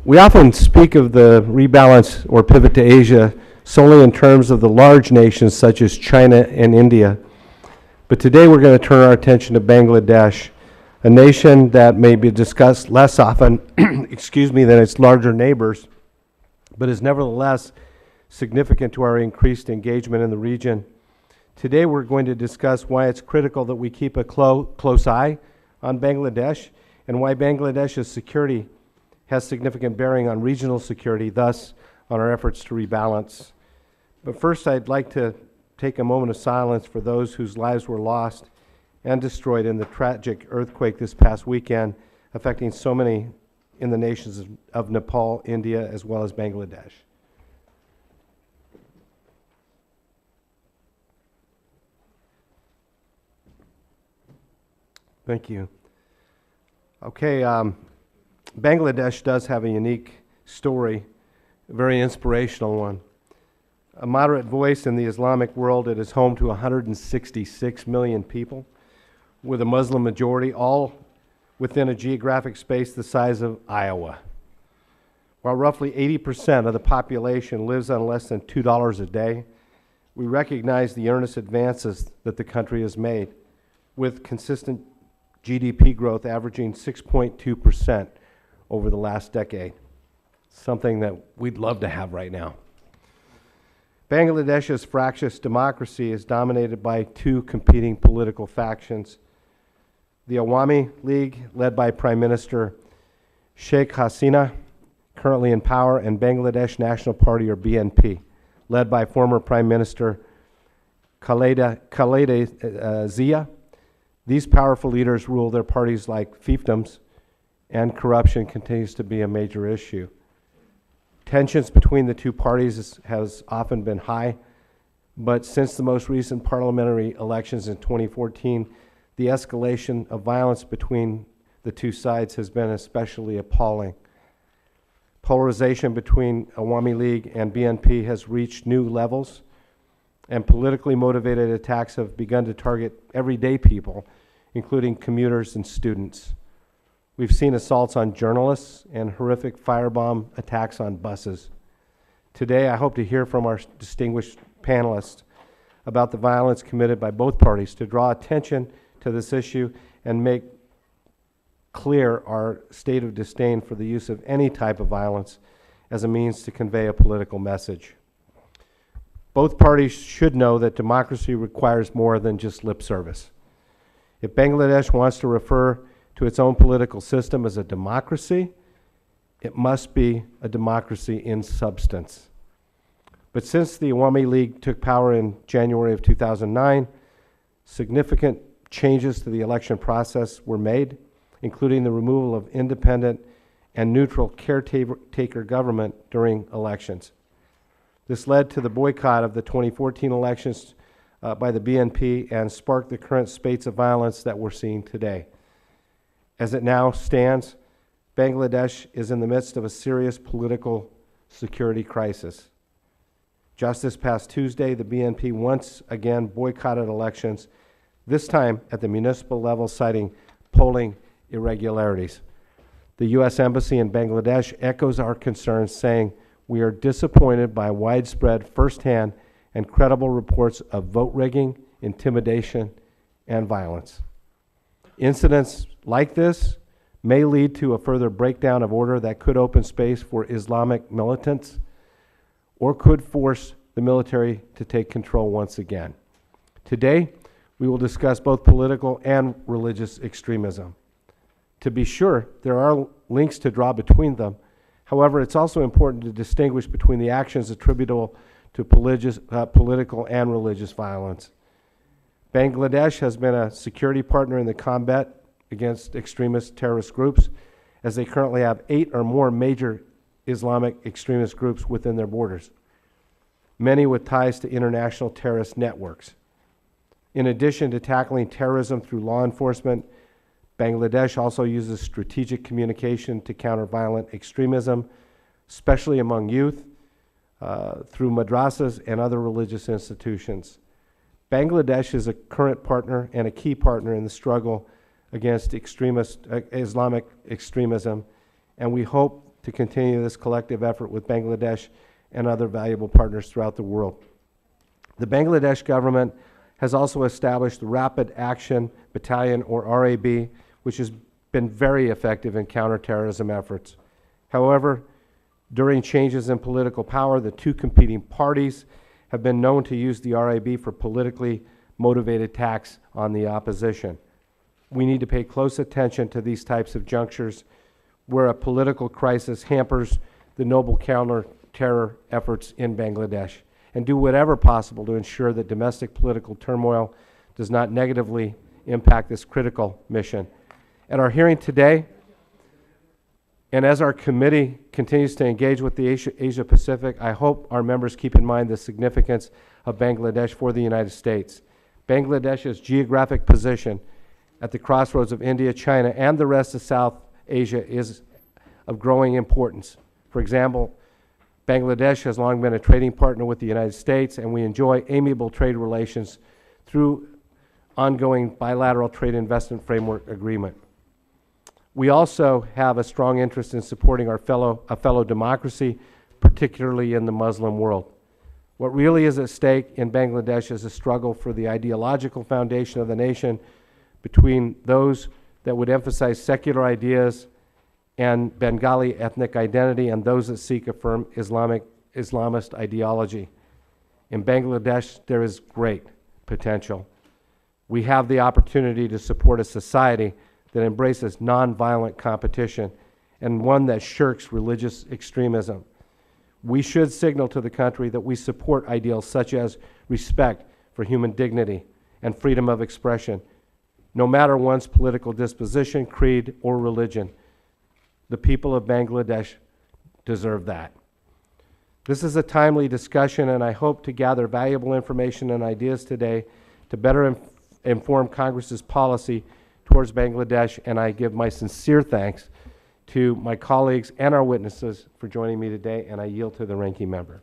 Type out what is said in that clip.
We often speak of the rebalance or pivot to Asia solely in terms of the large nations such as China and India. But today we're going to turn our attention to Bangladesh, a nation that may be discussed less often excuse me, than its larger neighbors, but is nevertheless significant to our increased engagement in the region. Today we're going to discuss why it's critical that we keep a close eye on Bangladesh and why Bangladesh's security has significant bearing on regional security, thus on our efforts to rebalance. But first, I'd like to take a moment of silence for those whose lives were lost and destroyed in the tragic earthquake this past weekend, affecting so many in the nations of Nepal, India, as well as Bangladesh. Thank you. Okay, Bangladesh does have a unique story, a very inspirational one. A moderate voice in the Islamic world, it is home to 166 million people, with a Muslim majority, all within a geographic space the size of Iowa. While roughly 80% of the population lives on less than $2 a day, we recognize the earnest advances that the country has made, with consistent GDP growth averaging 6.2% over the last decade, something that we'd love to have right now. Bangladesh's fractious democracy is dominated by two competing political factions. The Awami League, led by Prime Minister Sheikh Hasina, currently in power, and Bangladesh National Party, or BNP, led by former Prime Minister Khaleda Zia. These powerful leaders rule their parties like fiefdoms, and corruption continues to be a major issue. Tensions between the two parties has often been high, but since the most recent parliamentary elections in 2014, the escalation of violence between the two sides has been especially appalling. Polarization between Awami League and BNP has reached new levels, and politically motivated attacks have begun to target everyday people, including commuters and students. We've seen assaults on journalists and horrific firebomb attacks on buses. Today, I hope to hear from our distinguished panelists about the violence committed by both parties to draw attention to this issue and make clear our state of disdain for the use of any type of violence as a means to convey a political message. Both parties should know that democracy requires more than just lip service. If Bangladesh wants to refer to its own political system as a democracy, it must be a democracy in substance. But since the Awami League took power in January of 2009, significant changes to the election process were made, including the removal of independent and neutral caretaker government during elections. This led to the boycott of the 2014 elections by the BNP and sparked the current spates of violence that we're seeing today. As it now stands, Bangladesh is in the midst of a serious political security crisis. Just this past Tuesday, the BNP once again boycotted elections, this time at the municipal level, citing polling irregularities. The U.S. Embassy in Bangladesh echoes our concerns, saying, "We are disappointed by widespread, firsthand, and credible reports of vote rigging, intimidation, and violence. Incidents like this may lead to a further breakdown of order that could open space for Islamic militants or could force the military to take control once again." Today, we will discuss both political and religious extremism. To be sure, there are links to draw between them. However, it's also important to distinguish between the actions attributable to political and religious violence. Bangladesh has been a security partner in the combat against extremist terrorist groups, as they currently have 8 or more major Islamic extremist groups within their borders, many with ties to international terrorist networks. In addition to tackling terrorism through law enforcement, Bangladesh also uses strategic communication to counter violent extremism, especially among youth, through madrasas and other religious institutions. Bangladesh is a current partner and a key partner in the struggle against Islamic extremism, and we hope to continue this collective effort with Bangladesh and other valuable partners throughout the world. The Bangladesh government has also established the Rapid Action Battalion, or RAB, which has been very effective in counterterrorism efforts. However, during changes in political power, the two competing parties have been known to use the RAB for politically motivated attacks on the opposition. We need to pay close attention to these types of junctures where a political crisis hampers the noble counter-terror efforts in Bangladesh, and do whatever possible to ensure that domestic political turmoil does not negatively impact this critical mission. At our hearing today, and as our committee continues to engage with the Asia Pacific, I hope our members keep in mind the significance of Bangladesh for the United States. Bangladesh's geographic position at the crossroads of India, China, and the rest of South Asia is of growing importance. For example, Bangladesh has long been a trading partner with the United States, and we enjoy amiable trade relations through ongoing bilateral trade investment framework agreement. We also have a strong interest in supporting a fellow democracy, particularly in the Muslim world. What really is at stake in Bangladesh is a struggle for the ideological foundation of the nation between those that would emphasize secular ideas and Bengali ethnic identity and those that seek a firm Islamist ideology. In Bangladesh, there is great potential. We have the opportunity to support a society that embraces nonviolent competition and one that shirks religious extremism. We should signal to the country that we support ideals such as respect for human dignity and freedom of expression, no matter one's political disposition, creed, or religion. The people of Bangladesh deserve that. This is a timely discussion, and I hope to gather valuable information and ideas today to better inform Congress's policy towards Bangladesh, and I give my sincere thanks to my colleagues and our witnesses for joining me today, and I yield to the ranking member.